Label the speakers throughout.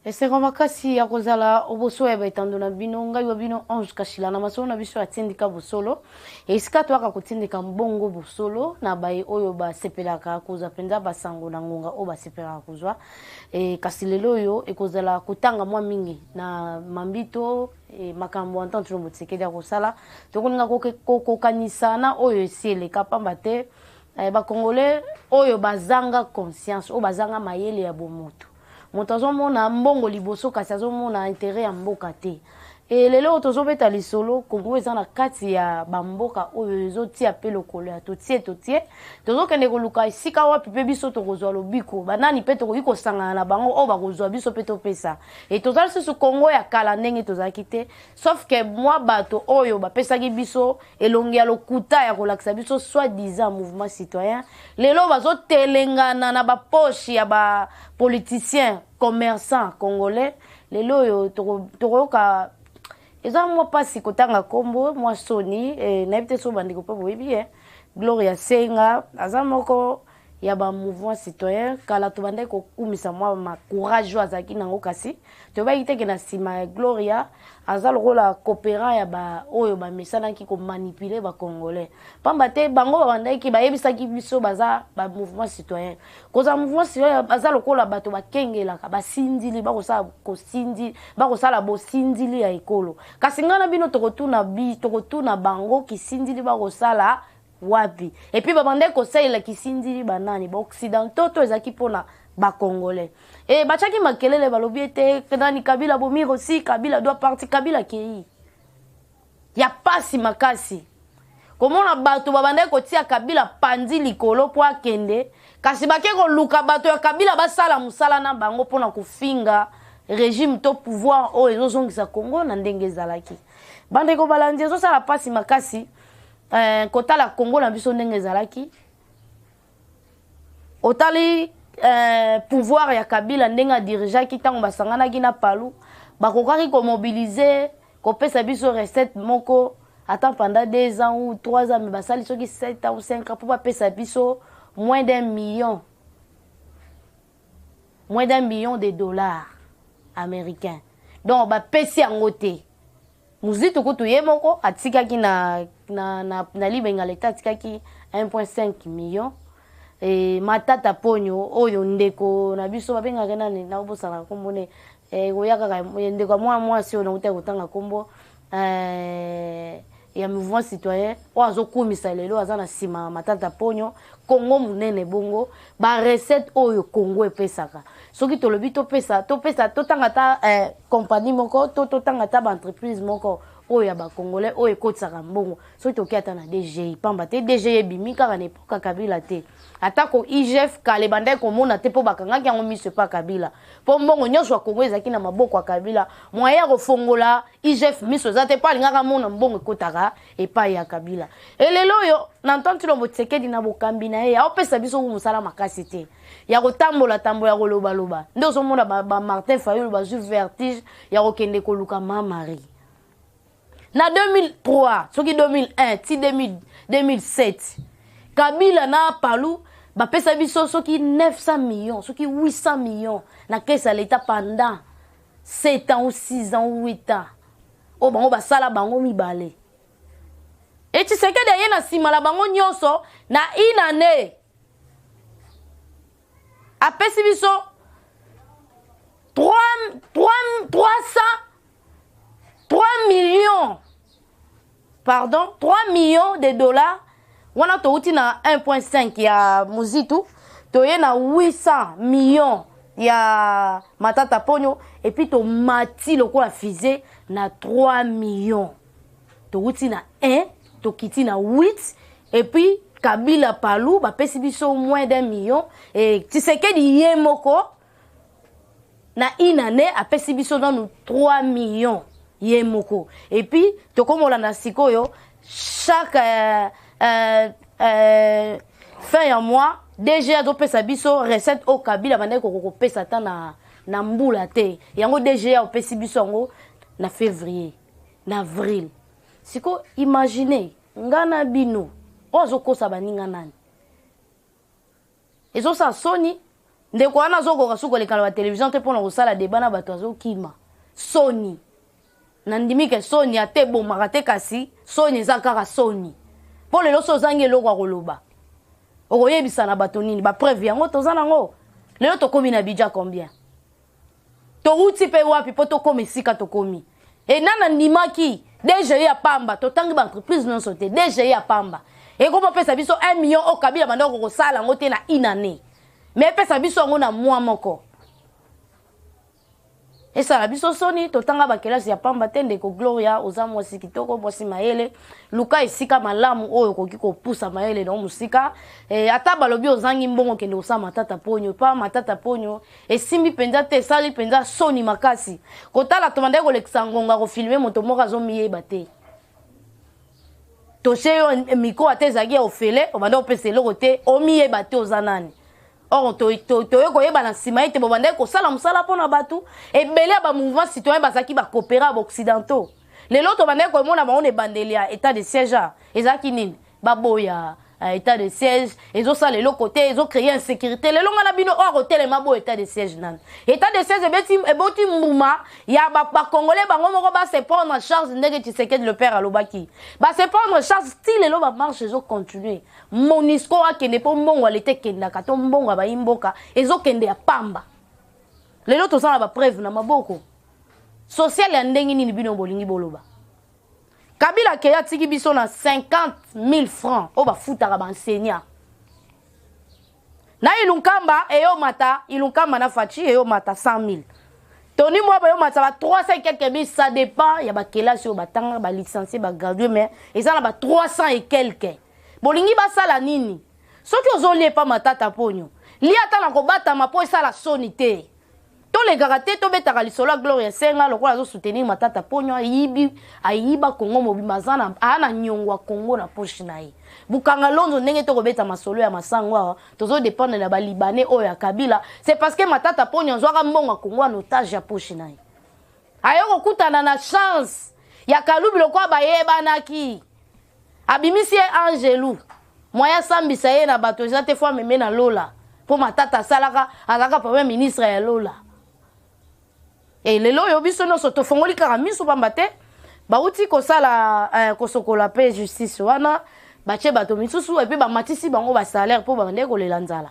Speaker 1: Esengoma kasi ya kozala oboso ya baitando na bino ngai wa bino Ange Kashila na masolo na biso atindika bosolo esika to aka kotindika mbongo bosolo na bai oyo ba sepelaka koza penza basango na ngonga o ba sepelaka kozwa kasi lelo yo ekozala kutanga mwa mingi na mambito makambo entente no botsekedi ya kosala tokoninga kokanisa na oyo esiele kapamba te ba congolais oyo bazanga conscience o bazanga mayele ya bomoto moto azomona mbongo liboso kasi azomona intérêt ya mboka te lelo tozobeta lisolo Kongo eza na kati ya bamboka oyo ezotia pe lokolo ya totie tozokende koluka esika wapi pe biso tokozwa lobiko banani pe tokoki kosangana na bango oyo bakozwa biso pe topesa tozali susu Kongo ya kala ndenge tozalaki te sauf que mwa bato oyo bapesaki biso elongi ya lokuta ya kolakisa biso soi-disant mouvement citoyen lelo bazotelengana na bapoche ya bapoliticien commerçant congolais lelo yo tokoyoka eza mwa pasi kotanga kombo mwa soni nayebi te so bandeko mpe boyebi Gloria Senga aza moko ya ba mouvement citoyen kala tobandaki kokumisa mwa macourage oyo azalaki nango kasi toyebaki teke na nsima ya Gloria aza lokola coopérant ya ba oyo bamesanaki komanipule bacongolais pamba te bango babandaki bayebisaki biso baza ba mouvement citoyen koza mouvement citoyen baza lokola bato bakengelaka basindili bakosala bosindili ya ekolo kasi ngana bino tokotuna bango kisindili bakosala wapi et puis babande kosaila kisindili banani ba occidentaux to ezaki pona ba congolais bachaki makelele balobi ete nani Kabila bomiro si Kabila doit partir Kabila kei ya pasi makasi komona bato babande kotia Kabila pandi likolo po akende kasi bake koluka bato ya Kabila basala musala na bango pona kufinga régime to pouvoir o ezozongisa Congo na ndenge ezalaki bande ko balandi ezosala pasi makasi kotala Congo na biso ndenge ezalaki otali pouvoir ya Kabila ndenge dirigeaki tango basanganaki na palu bakokaki komobiliser kopesa biso recette moko ata pendant 2 ans ou 3 ans mais basali soki 7 ans ou 5 ans pour bapesa biso moins d'1 million de dollars américains donc bapesi yango te muzitu kutu ye moko atikaki na libenga leta atikaki 1.5 million matata ponyo oyo ndeko na biso babengaka nani na obosana kombone koyaka ndeko mwasi oyo nakuta kotanga kombo ya mouvement citoyen o azokumisa lelo aza na nsima matata ponyo Congo munene bongo ba recette oyo Congo epesaka soki tolobi topesa totanga ta compagnie moko totanga ta ba entreprise moko oyo ya ba congolais oyo ekotisaka mbongo soki toki ata na DGI pamba te DGI ebimi kaka na epoka Kabila te atako IGF kale bandai komona te po bakangaki yango miso pa Kabila po mbongo nyonso ya Congo ezaki na maboko ya Kabila moya kofongola IGF miso eza te pa alingaka mona mbongo ekotaka epai ya Kabila elelo oyo na entente no Tshisekedi na bokambi na ye aopesa biso musala makasi te ya kotambola ya koloba nde ozomona ba Martin Fayulu bazwi vertige ya kokende koluka Marie na 2003 soki 2001 ti 2007 Kabila na palu bapesa biso soki 900 millions soki 800 millions na caisse à l'état pendant 7 ans ou 6 ans ou 8 ans o bango basala bango mibale et Tshisekedi ye na sima la bango nyonso na inane apesi biso 3 millions de dollars wana touti na 1.5 ya muzitu toye na 800 millions ya matata ponyo et puis to mati lokola fusée na 3 millions touti na 1 to kiti na 8 et puis Kabila palu bapesi biso moins d'1 million et Tshisekedi ye moko na inane apesi biso dans 3 millions ye moko et puis tokomola na sikoyo chaque fin ya mois DG azopesa biso recette au Kabila bandai kokopesa ta na mbula te yango DG opesi biso yango na février na avril siko imaginer ngana bino ozokosa baninga nani Ezo sa soni. Ndeko wana zo ko suko le kala télévision te pona ko sala débat na bato azo kima. Soni. Nandimi ke soni ate bo makate kasi, soni za kaka soni. Po lelo so zangi eloko akoloba. Okoyebisa na bato nini ba preuve yango toza nango. Lelo tokomi na bidja combien? To uti pe wapi po tokomi sika tokomi. E nana ndimaki DGI ya pamba to tangi ba entreprise non sote DGI ya pamba. E ko pesa biso 1 million o kabila bandako ko sala ngote na inane. Mais pesa biso ngo na mwa moko. Et ça la biso soni to tanga ba kelasi ya pamba tende ko Gloria oza mwasi kitoko mwasi mayele luka isika malamu oyo koki ko pusa mayele na musika ata balobi ozangi mbongo kende osa matata ponyo pa matata ponyo esimbi penza te sali penza soni makasi kotala to bandeko lekisa ngonga ko filmer moto moka zo miyeba te to seyo miko atezaki ofele obanda opese loko te o miyeba te ozanani. Or, to yeba na sima ete bobanda ko sala musala pona batu e belé ba mouvement citoyen basaki ba coopérer occidentaux. Les loto banda ko mona ba on e bandelia état de siège ezaki nini ba boya état de siège ezo sala le côté ezo créer insécurité le longa na bino or hôtel mabo état de siège nan état de siège boti mouma ya ba congolais bango moko ba se prendre en charge ndenge Tshisekedi le père alobaki ba se prendre en charge style lo ba marche ezo continuer Monisco akende po mbongo alete kenda kato mbongo ba imboka ezo kende ya pamba lelo to sala ba preuve na maboko social ya ndenge nini bino bolingi boloba Kabila keya tiki biso na 50,000 francs o ba futaka ba enseignant na ilunkamba eyo mata ilunkamba na fachi eyo mata 100,000 Tony moi ba yo mata ba 300 quelques mille ça dépend ya ba kelasi o batanga ba licencié ba gradué mais eza na ba 300 et quelques bolingi ba sala nini soki ozolie pa matata ponyo li ata na ko bata mapo sala sonité to le garate to betaka lisolo Gloria senga lokola zo soutenir matata ponyo ayiba Kongo mobimazana ana nyongwa Kongo na poche na ye bukanga lonzo ndenge to ko beta masolo ya masangwa tozo dépendre na ba libanais oyo ya Kabila c'est parce que matata ponyo zwaka mbongo Kongo en otage ya poche na ye ayo kutana na chance ya kalubi lokwa bayeba naki abimisi Angelou moya sambisa ye na bato ezate fois meme na Lola po matata salaka azaka premier ministre ya Lola. Et lelo yo biso no soto fongoli kaka miso pamba te ba uti ko sala ko sokola pe justice wana ba che bato misusu et puis ba matisi bango ba salaire po bande ko lelanzala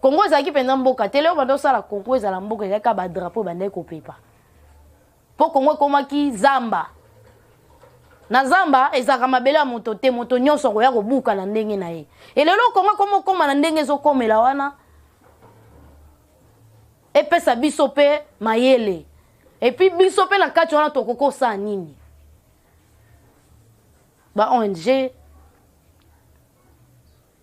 Speaker 1: Kongo ezaki penza mboka te leo bando sala Kongo ezala mboka ezaka ba drapeau bande ko pepa po Kongo komaki zamba na zamba ezaka mabela moto te moto nyonso ko ya ko buka na ndenge na ye et lelo Kongo komo koma na ndenge zo komela wana e pesa biso pe mayele. Et puis, biso pe na kati wana tokoko sa nini. Ba ONG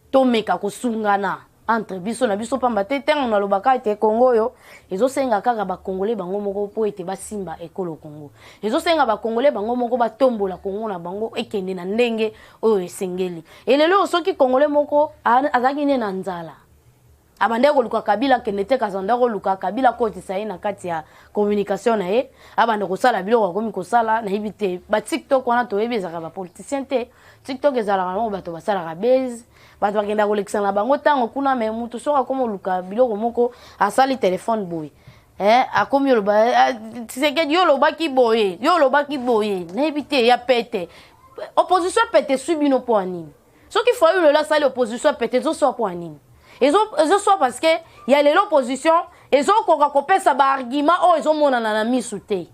Speaker 1: to meka kusungana entre biso na biso pamba te tengo na lobaka ete Kongo yo ezo senga kaka ba Congolais bango moko po ete basimba ekolo Kongo. Ezo senga ba Congolais bango moko batombola Kongo na bango ekende na ndenge oyo esengeli. Et lelo soki Congolais moko azaki ne na nzala. Abande ko luka Kabila kenete kazanda ko luka Kabila ko tisaye na kati ya communication na ye abande ko sala biloko komi ko sala na ibite ba TikTok wana to ebezaka ba politicien te TikTok ezala ngo bato basala ka base bato bakenda ko lekisa na bango tango kuna me mutu soka komo luka biloko moko asali téléphone boy akomi yo ba Tshisekedi yo lo baki boye na ibite ya pete opposition pete subino po anini soki faut yo la sali opposition pete zo so po anini Ils sont parce que il y a l'opposition, ils ont kopesa ba argument oh ils ont monana na misute.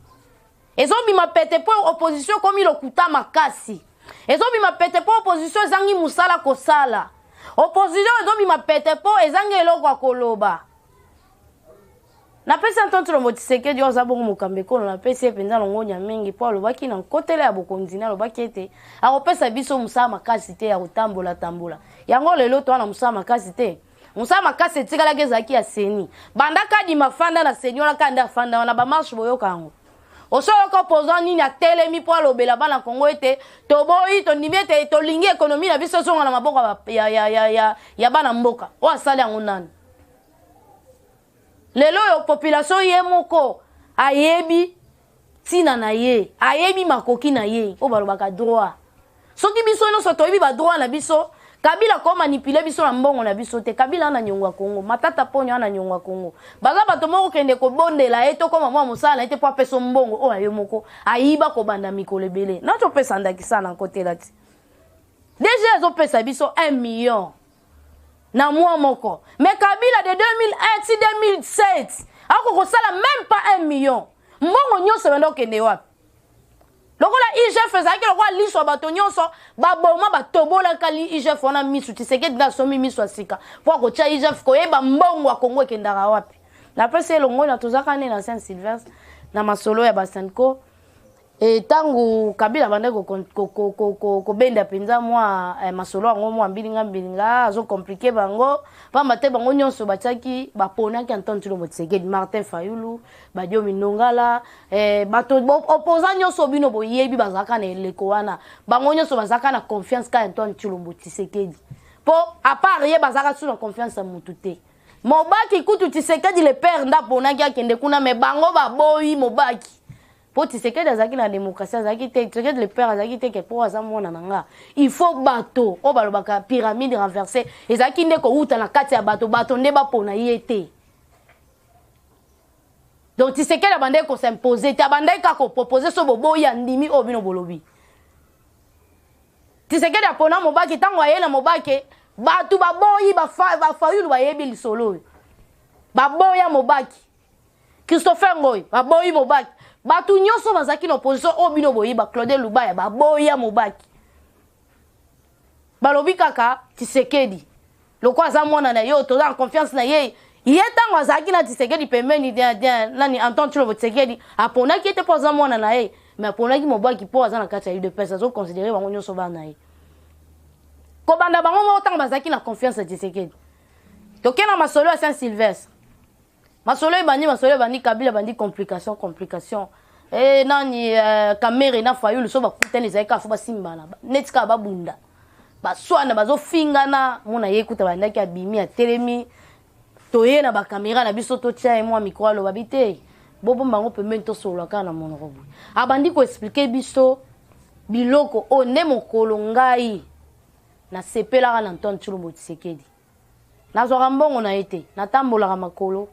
Speaker 1: Ils ont bima pété pour opposition comme il okuta makasi. Ils ont bima pété pour opposition zangi musala ko sala. Opposition ils ont bima pété pour ezangi eloko koloba. Na pesa ntonto lo Tshisekedi yo zabongo mukambeko na pesa penza longonya mingi po lobaki na kotela ya bokondina lobaki ete akopesa biso musala makasi te ya kotambola tambola. Yango lelo to na musala makasi te. Musa makase tikala gezaki ya seni bandaka di mafanda na seni ona kanda fanda wana ba marche boyo kango oso ko poza nini atelemi po lobela bana Kongo ete to boyi to nimete to lingi ekonomi na biso songa na maboka ya bana mboka o asali yango nani lelo yo population ye moko ayebi tina na ye ayebi makoki na ye o balobaka droit soki biso no so to yebi ba droit na biso Kabila ko manipule biso na mbongo na biso te. Kabila na nyongwa Kongo, Matata Ponyo na nyongwa Kongo. Baza bato moko kende ko bondela eto ko mama musala ete po peso mbongo o ayo moko ayiba ko banda mikolo ebele. Na to pesa ndaki sana côté là. Déjà zo pesa biso 1 million na mois moko. Mais Kabila de 2001 si 2007 ako ko sala même pas 1 million. Mbongo nyonso bando kende wapi? Lokola IGF ezaki lokola liso bato nyonso baboma batobola kali IGF wana misu Tshisekedi na somi misu asika po ko tia IGF ko yeba mbongo wa Kongo ekendaka wapi na pese longo na tozaka ne na Saint-Sylvestre na masolo ya basanko et tangu Kabila bande ko benda penza mwa masolo ngo mwa mbilinga azo compliqué bango pamba te bango nyonso batiaki baponaki Antoine Tshilombo Tshisekedi Martin Fayulu badio minongala bato opposant nyonso bino boyebi bazaka na eleko wana bango nyonso bazaka na confiance ka Antoine Tshilombo Tshisekedi po à part ye bazaka sous la confiance à mutute Mobaki kutu Tshisekedi le père nda ponaki akende kuna me bango baboyi Mobaki pour Tshisekedi azaki na démocratie azaki te Tshisekedi le père azaki te ke pour azamona nanga il faut bato o balobaka pyramide renversée ezaki ndeko uta na kati ya bato nde bapona yete donc Tshisekedi abandai ko s'imposer te abandai ka ko proposer so boboyi andimi o bino bolobi Tshisekedi apona Mobaki tango ayela Mobaki bato baboyi Fayulu bayebi lisolo baboya Mobaki Christopher Ngoy baboyi Mobaki Batu nyonso bazaki na opposition obino boyiba Claude Lubaya baboya Mobaki balobi kaka Tshisekedi loko aza mwana na yo toza en confiance na ye tango azaki na Tshisekedi pembeni nani Antoine Tshilombo Tshisekedi aponaki ete po aza mwana na ye mais aponaki Mobaki po aza na kati ya UDPS azo considérer bango nyonso bana ye ko banda bango mo tango bazaki na confiance ya Tshisekedi tokena masolo ya Saint-Sylvestre masolo bandi Kabila bandi complication nani kamere na Fayulu so bakutani zaika fo basimbana netika babunda baswana bazofingana mona yekuta bandaki abimi ya telemi toye na bakamera na biso to tia mwa micro lo babite bobo mbango pembeni to solo kana monoko bu abandi ko expliquer biso biloko o ne mokolo ngai na sepela na Antoine Tshilombo Tshisekedi nazwa mbongo na ete natambola makolo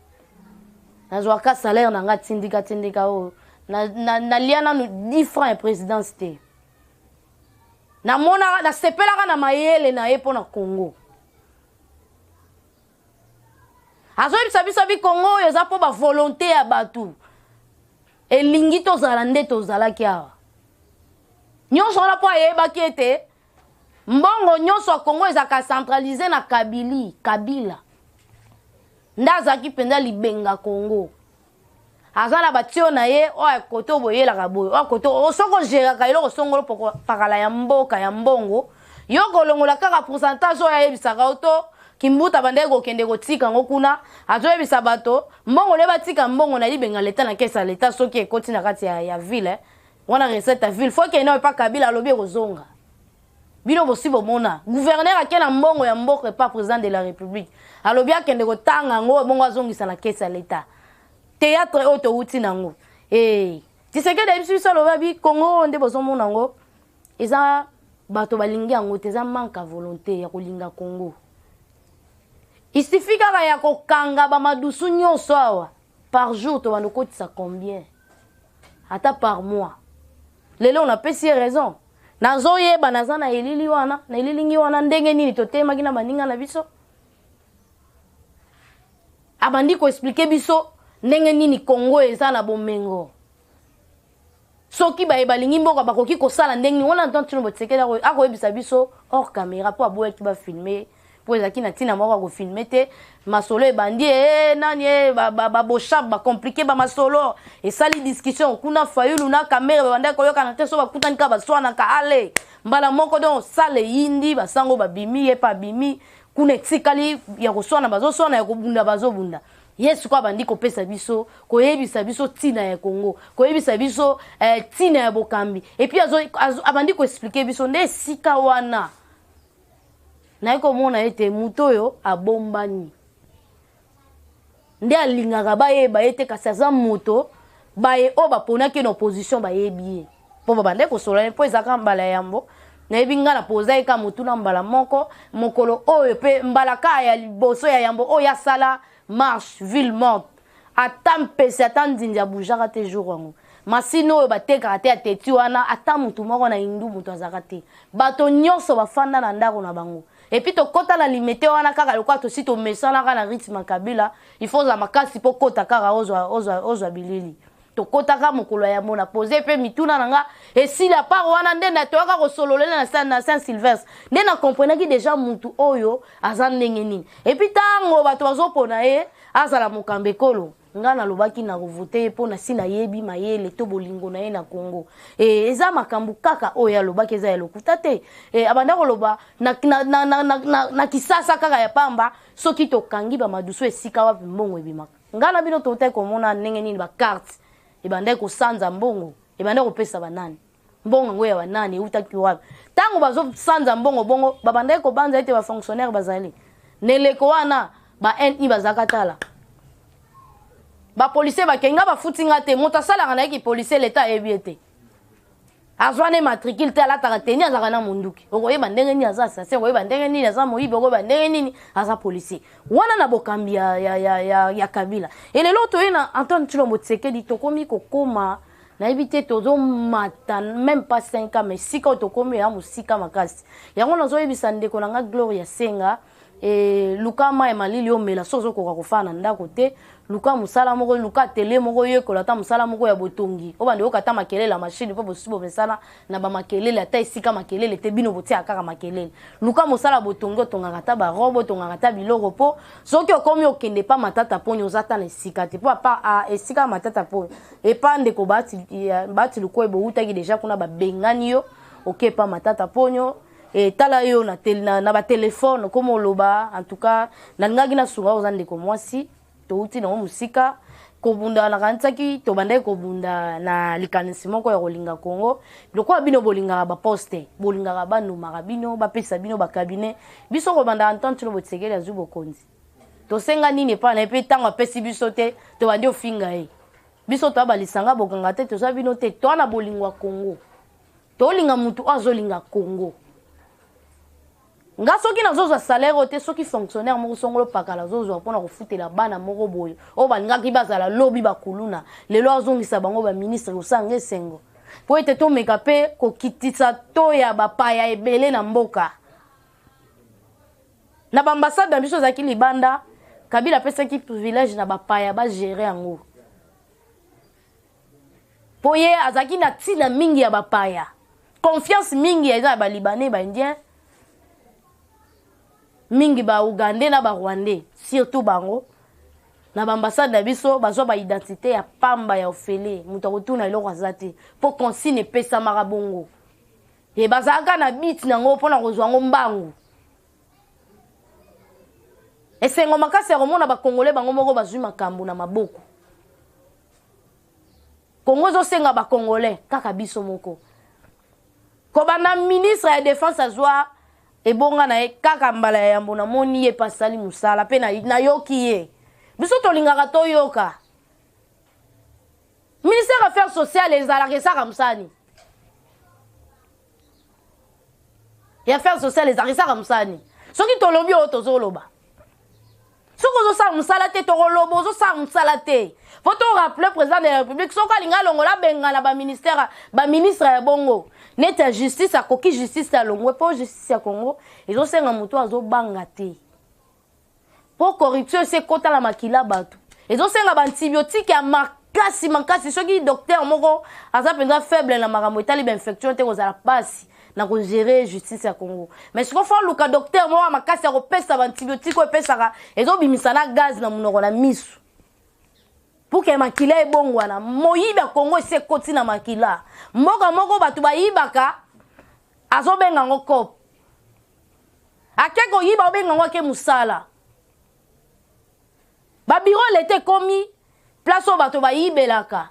Speaker 1: nazwa ka salaire na nga tindika o na liana no 10 francs présidence te na mona na sepela na mayele na epo na Congo azoyebisa biso bi Congo oyo eza po ba volonté ya batu elingi tozala nde tozalaki awa nyonso wana po ayebaki ete mbongo nyonso ya Congo ezaka centralisé na Kabila ndazaki penza libenga Congo azala batio na ye o akoto boyela kaboyo o akoto osoko gera ka iloko songolo poko pakala ya mboka ya mbongo yoko longola kaka pourcentage o ya yebisaka auto kimbuta bande ko kende ko tika ngokuna azo yebisa bato mbongo le batika mbongo na libenga leta na kesa leta soki ekoti na kati ya ville wana recette ya ville faut que eno pa Kabila lobi kozonga bino bosibo mona gouverneur akena mbongo ya mboka pas président de la république alobi akende ko tanga ngo bongo azongisa na kesa leta théâtre auto uti nango Tshisekedi biso lobi Congo nde bozo mona ngo eza bato balingi yango te eza manque à volonté ya kolinga Congo isifika ka ya kokanga ba madusu nyonso awa par jour to bando kotisa combien ata par mois lelo on a pesi raison nazo yeba naza na elili wana na elilingi wana ndenge nini totemaki na baninga na biso abandi ko expliquer biso ndenge nini Congo eza na bomengo soki balingi mboka bakoki kosala ndenge wana Antoine Tshilombo Tshisekedi akoyebisa biso hors caméra po aboyaki bafilme po ezaki na ntina moko akofilme te masolo ebandi nani baboshap bacomplike bamasolo esali discussion kuna Fayulu na kamera babanda koyokana te so bakutani ka baswanaka ale mbala moko don sale yindi basango babimi ye pa bimi kuna etikali ya koswana bazoswana ya kobunda bazobunda Yesu kwa bandi kopesa biso koyebisa biso tina ya Congo koyebisa biso tina ya bokambi et puis abandi ko expliquer biso nde sika wana na eko mona ete mutoyo abombani nde alingaka bayeba ete kasi aza moto baye o baponaki na opposition bayebi ye po babande kosola po ezaka mbala yambo na ebinga na poza eka mutuna mbala moko mokolo oyo pe mbalaka ya liboso ya yambo oyo asala marche ville morte ata mpesi ata ndindi abujaka te jour wango masino oyo batekaka te ateti wana ata mutu moko na hindu mutu azaka te bato nyonso bafanda na ndako na bango epi tokota na limete wana kaka lokwa tosi tomesanaka na rythme kabila il faut za makasi po kota kaka ozwa bilili tokotaka mokolo ya mona pose pe mituna nanga esila par wana nde na toyaka kosololela na Saint Sylvestre nde na comprenaki déjà mutu oyo aza ndenge nini epi tango bato bazopona ye azala mokambe kolo nga na lobaki na kovote po na sina yebi mayele to bolingo na ye na Congo eza makambu kaka oyo alobaki eza ya lokuta te abanda koloba na kisasa kaka ya pamba soki tokangi ba madusu esika wapi mbongo ebimaka nga na bino totai komona ndenge nini ba carte ebanda kosanza mbongo ebanda kopesa banani mbongo ngo ya banani utaki wapi tango bazo sanza mbongo bongo babanda ko banza ete ba fonctionnaire bazali neleko wana ba NI bazakatala ba policier ba kenga ba futinga te moto sala na ki policier l'état ebiete azwane matricule te ala takateni azaka na munduki okoyeba ndenge ni aza assassin okoyeba ndenge ni aza moyibi okoyeba ndenge ni aza policier wana na bokambi ya Kabila elelo toyena Antoine Tshilombo Tshisekedi tokomi kokoma na ebite tozo mata même pas 5 ans mais sika tokomi ya musika makasi yango nazo yebisa ndeko nanga Gloria Senga luka ma malili omela sozo koka kofana ndako te luka musala moko luka tele moko yekola ta musala moko ya botongi obande okata makelele la machine po bosibo besala na ba makelele ata esika makelele te bino botia kaka makelele luka musala botongi otonga ta ba robo tonga ta biloko po soki okomi okende pa matata ponyo zata na esika te po pa esika matata ponyo epande ko bati luko ebo utaki deja kuna ba bengani yo okepa matata ponyo tala yo na ba téléphone comme loba en tout cas na ngaki na sunga ozande ko mwasi to uti na musika ko bunda na kantsaki to bande ko bunda na likanisi moko ya kolinga Congo lokwa bino bolinga ba poste bolinga ba numaka bino ba pesa bino ba cabinet biso ko banda Antoine Tshilombo Tshisekedi azubo konzi to senga nini pa na pe tango pesi biso te to bande ofinga biso to abalisanga bokanga te to sa bino te to na bolingwa Congo to linga mutu azolinga Congo nga soki nazozwa salaire te soki fonctionnaire moko songolo pakala zozwa pona kofutela bana moko boyo o balingaki bazala lobi bakuluna lelo azongisa bango ba ministre osanga esengo po ete to meka pe kokitisa to ya bapaya ebele na mboka na bambassade na biso zaki libanda Kabila pesaki privilège na bapaya ba gérer yango po ye azaki na tina mingi ya bapaya confiance mingi ya ba libanais ba indien mingi ba Ougandais na ba Rwandais surtout bango na ambassade na biso bazwa ba identité ya pamba ya ofele mutu akotuna eloko azate po consigne pesa marabongo e bazaka na bit nango pona kozwa ngo mbangu esengo makasi ya komona ba Congolais bango moko bazwi makambo na maboko Congo zo senga ba Congolais kaka biso moko ko bana ministre ya défense azwa ebonga na kaka mbala ya mbona moni ye pasali musala pe na yoki ye biso tolingaka to yoka ministère affaires sociales ezalaka esaka musani ya affaires sociales ezalaka esaka musani soki tolobi oyo tozoloba soki ozosala musala te tokoloba ozosala musala te po to rappeler président de la république soki alinga longola bengana baministre ya bongo neti ya justice akoki justice ya longwe po justice ya Congo ezosenga moto azobanga te po corruption ese kotala makila bato ezosenga baantibiotique ya makasi soki docteur moko aza mpenza faible na makambo etali bainfection te kozala pasi na kogere justice ya Congo mais siko fa luka docteur moko makasi ya kopesa baantibiotique oyo epesaka ezobimisa na gaz na monoko na misu pour que makila ebongwana moyiba Congo ese koti na makila mboka moko batu bayibaka azobenga ngo kop akeko yiba obenga ngo ke musala ba bureau lete komi place o batu bayibelaka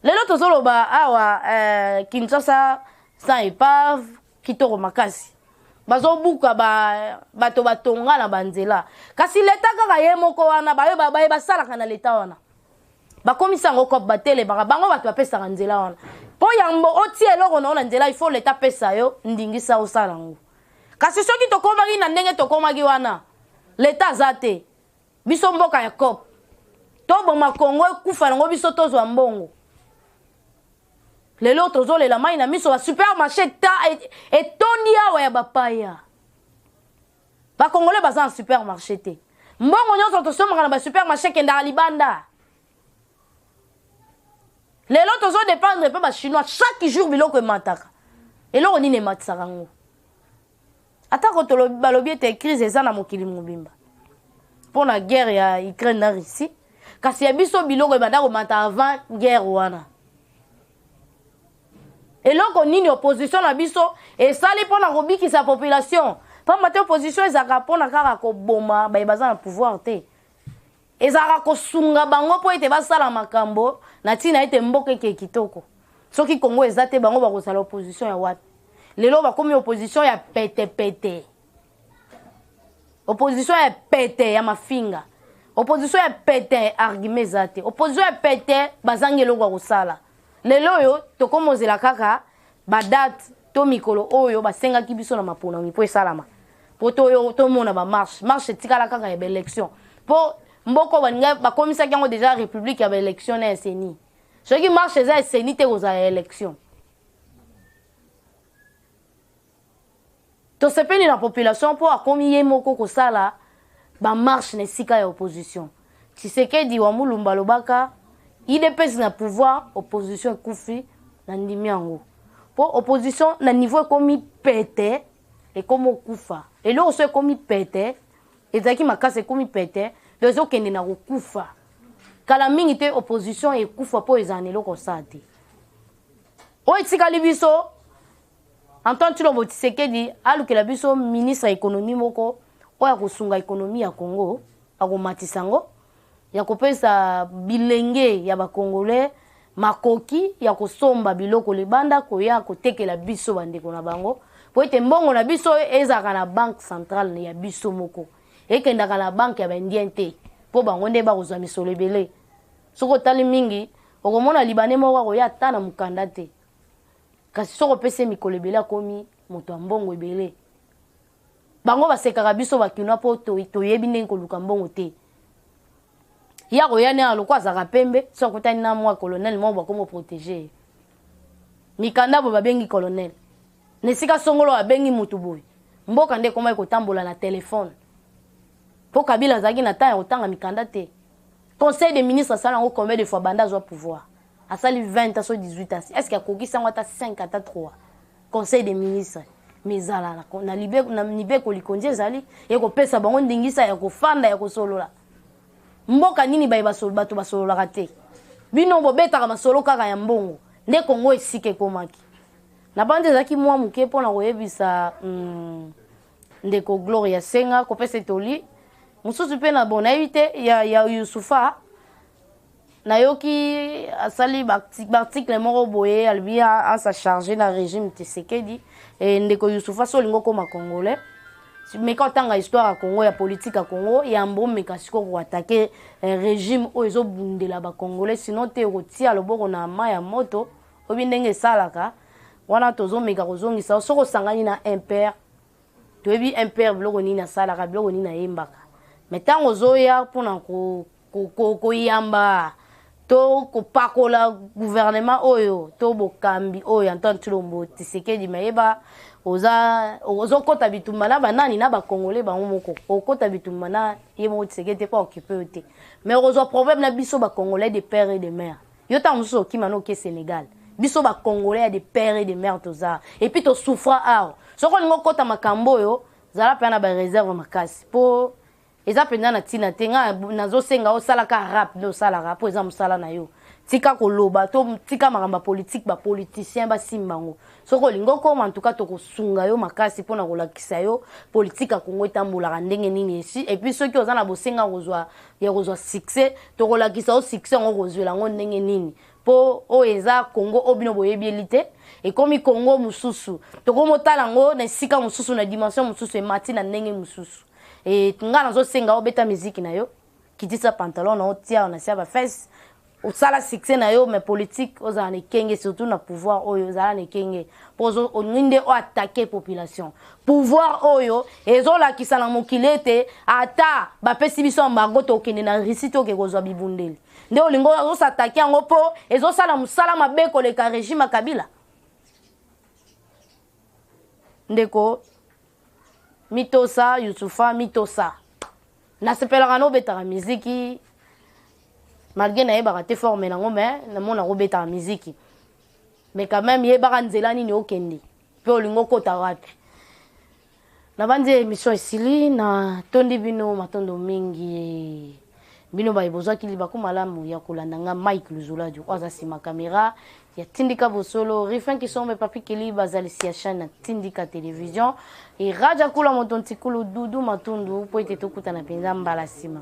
Speaker 1: lelo tozoloba awa Kinshasa sans épave kitoko makasi bazobuka bato batonga na banzela kasi leta kaka ye moko wana bayo basalaka na leta wana bakomisa ngo ko batele bango bato apesa nzela wana po yambo oti eloko na nzela il faut l'état pesa yo ndingisa osala ngo kasi soki tokomaki na ndenge tokomaki wana l'état zate biso mboka ya cop to boma Congo kufa nango biso tozwa mbongo lelo tozolela mai na miso ba supermarché ta etondi awa ya bapaya ba congolais baza en supermarché te mbongo nyonso tosomaka na ba supermarché kenda libanda lelo tozo dépendre pe ba chinois chaque jour biloko emataka eloko nini ematisaka ngo atako balobi ete crise eza na mokili mobimba mpona guerre ya Ukraine na Russie kasi ya biso biloko ebanda komata avant guerre wana eloko nini opposition na biso esali mpona kobikisa population pamba te opposition ezalaka mpona kaka koboma baza na pouvoir te ezalaka kosunga bango mpo ete basala makambo na ntina ete mboka eke kitoko soki Congo eza te bango bakosala opposition ya wapi lelo bakomi opposition ya pete opposition ya pete ya mafinga opposition ya pete argument eza te opposition ya pete bazangi eloko ya kosala lelo oyo tokomozela kaka badate to mikolo oyo basengaki biso na maponami mpo esalama mpo tomona marche etikala kaka ya baélection mpo mboko bakomisaki yango deja république ya baélection na eseni soki marche eza eseni te kozala ya élection tosepeli na population mpo akomi ye moko kosala bamarche na esika ya opposition Tshisekedi wa Mulumba alobaka IDPS na pouvoir opposition ekufi na ndimi yango po opposition na niveau ekomi pete ekomi okufa eloko so ekomi pete ezalaki makasi ekomi pete ezokende na kokufa kala mingi te opposition ekufa po ezala na eloko osala te oyo etikali biso Antoine Tshilombo Tshisekedi alukela biso ministre ya économie moko oyo akosunga économie ya Congo akomatisa ngo ya kopesa bilenge ya bakongolais makoki ya kosomba biloko libanda koya kotekela biso bandeko na bango po ete mbongo na biso ezalaka na banque centrale ya biso moko ekendaka na banque ya baindien te po bango nde bakozwa misolo ebele soki otali mingi okomona libanais moko akoya ata na mokanda te kasi soki opesa mikolo ebele akomi moto ya mbongo ebele bango basekaka biso bakinoa po toyebi ndenge koluka mbongo te ya koya ne aloko azaka pembe so kotani na mwa colonel mo bakomo protéger mikanda bo babengi colonel nesika songolo abengi mutu boy mboka nde koma kotambola na téléphone po Kabila zaki na ta ya otanga mikanda te conseil des ministres sala ngo combien de fois banda zo pouvoir asali 20 so 18 ans est-ce que akokisa ngata 5 ata 3 conseil des ministres mezala na libe ko likonje zali e ko pesa bango ndingisa ya kofanda ya kosolola mboka nini bato basololaka te bino bobetaka masolo kaka ya mbongo nde Congo esika ekomaki na bande ezalaki mwa moke mpona koyebisa ndeko Gloria Senga kopesa etoli mosusu mpe na nayebi te ya Yusufa nayoki asali baarticle moko boye alobi asa charge na régime Tshisekedi ndeko Yusufa so olingo koma congolais meka otanga histoire ya Congo ya politique ya Congo ya mbomeka siko koatake régime oyo ezobundela bakongolais sino te kotia loboko na mai ya moto obi ndenge esalaka wana tozomeka kozongisa soko osangani na impère toyebi impère biloko nini asalaka biloko nini ayembaka me ntango ozoya mpona koyamba to kopakola gouvernement oyo to bokambi oyo Antoine Tshilombo Tshisekedi mayeba ozokota bitumba na banani na bakongolais bango moko okota bitumba na ye moko Tshisekedi kwa occupé yo te mais ozwa problème na biso bakongolais de père et de mère yo ntango mosusu okima na oke Sénégal biso bakongolais ya de père et de mère toza et puis tosouffra awa soko olingo okota makambo oyo zala mpe na bareserve makasi mpo eza mpenza na ntina te nga nazosenga osalaka rap nde osalaka mpo eza mosala na yo tika koloba to tika makambo ya politique bapoliticien basimba ngo soki olingi okoma ntuka tokosunga yo makasi mpona kolakisa yo politike ya Kongo etambolaka ndenge nini esi epuis soki oza na bosenga ya kozwa succès tokolakisa yo succès yango kozwela yango ndenge nini mpo oyo eza Kongo oyo bino boyebi eli te ekomi Kongo mosusu tokomotala yango na esika mosusu na dimension mosusu emati na ndenge mosusu nga nazosenga obeta miziki na yo kitisa pantalon na otia na sia ba fesse osala succès na yo mais politique ozala na kenge surtout na pouvoir oyo ozala na kenge pozo oninde o attaquer population pouvoir oyo ezolakisa na mokili ete ata bapesi biso embargo tokende na Russie toke kozwa bibundeli nde olingo ozosatake yango mpo ezosala mosala mabe koleka régime ya Kabila ndeko mitosa Youssoufa mitosa nasepelaka nobetaka miziki malgré nayebaka te forme nango mais namona kobetaka miziki mais quand même yebaka nzela nini okende mpe olingo okota wapi nabandi émission esili na tondi bino matondo mingi bino bayebozwaki libaku malamu ya kolanda nga Mike Luzula du aza sima caméra ya Tindika Bosolo Rifin Kisombe Papi Kili bazalisi ya chaîne na Tindika Télévision et Raja Kula Motontikulu Dudu Matundu po ete tokuta na penza mbala sima